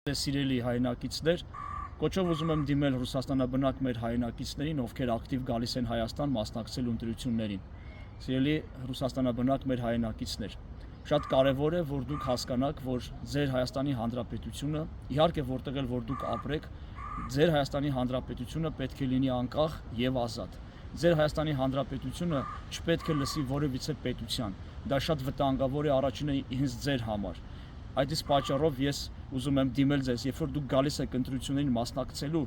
Սիրելի հայրենակիցներ, կոչով ուզում եմ դիմել Ռուսաստանաբնակ մեր հայրենակիցներին, ովքեր ակտիվ գալիս են Հայաստան մասնակցել ընտրություններին։ Սիրելի Ռուսաստանաբնակ մեր հայրենակիցներ, շատ կարևոր է, որ դուք հասկանաք, որ ձեր Հայաստանի Հանրապետությունը, իհարկե որտեղ էլ որ դուք ապրեք, ձեր Հայաստանի Հանրապետությունը պետք է լինի անկախ եւ ազատ։ Ձեր Հայաստանի Հանրապետությունը չպետք է լսի որևիցե պետության։ Դա շատ վտանգավոր է առաջինը ինձ ձեր համար։ Այդ իսկ պատճառով ես ուզում եմ դիմել ձեզ, երբ որ դուք գալիս եք ընտրություններին մասնակցելու,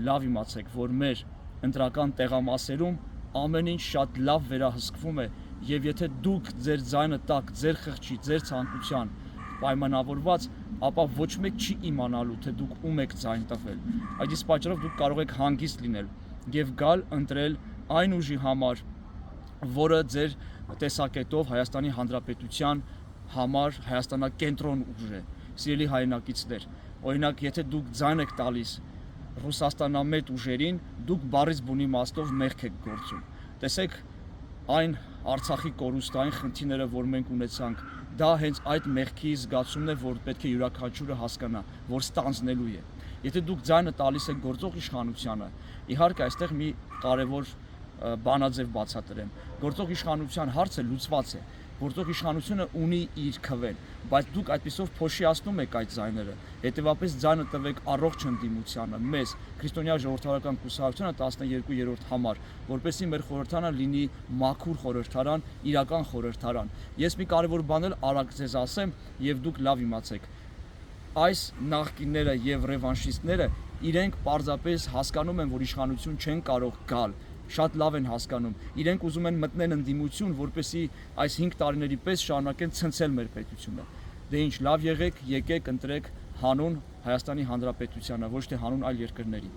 լավ իմացեք, որ մեր ընտրական տեղամասերում ամեն ինչ շատ լավ վերահսկվում է, եւ եթե դուք ձեր ձայնը տաք, ձեր խղճի, ձեր ցանկության պայմանավորված, ապա ոչ մեկ չի իմանալու, թե դուք ում եք ձայն տվել։ Այդ իսկ պատճառով դուք կարող եք հանգիստ լինել եւ գալ ընտրել այն ուժի համար, որը ձեր տեսակետով Հայաստանի Հանրապետության համար Հայաստանակենտրոն ուժ է։ Սիրելի հայրենակիցներ, օրինակ, եթե դուք ձայն եք տալիս Ռուսաստանամետ ուժերին, դուք բառից բուն իմաստով մեղք եք գործում։ Տեսեք, այն Արցախի կորուստային խնդիրները, որ մենք ունեցանք, դա հենց այդ մեղքի զգացումն է, որ պետք է յուրաքանչյուրը հասկանա, որ ստանձնելու է։ Եթե դուք ձայնը տալիս եք գործող իշխանությանը, իհարկե այստեղ մի կարևոր բանաձև բացատրեմ։ Գործող իշխանության հարցը լուծված է։ Գործող իշխանությունը ունի իր քվեն, բայց դուք այդպիսով փոշիացնում եք այդ ձայները։ Հետևաբար ձայնը տվեք առողջ ընդդիմությանը, մեզ, Քրիստոնյա ժողովրդական կուսակցությանը 12-րդ համար, որպեսզի մեր խորհրդարանը լինի մաքուր խորհրդարան, իրական խորհրդարան։ Ես մի կարևոր բան էլ արագ ձեզ ասեմ, եւ դուք լավ իմացեք։ Այս նախկինները եւ ռևանշիստները իրենք պարզապես հասկանում են, որ իշխանություն չեն կարող գալ, շատ լավ են հասկանում, իրենք ուզում են մտնել ընդդիմություն, որպեսզի այս 5 տարիների պես շարունակեն ցնցել մեր պետությունը։ Դե ինչ, լավ եղեք, եկեք ընտրեք հանուն Հայաստանի Հանրապետությանը, ոչ թե հանուն այլ երկրների։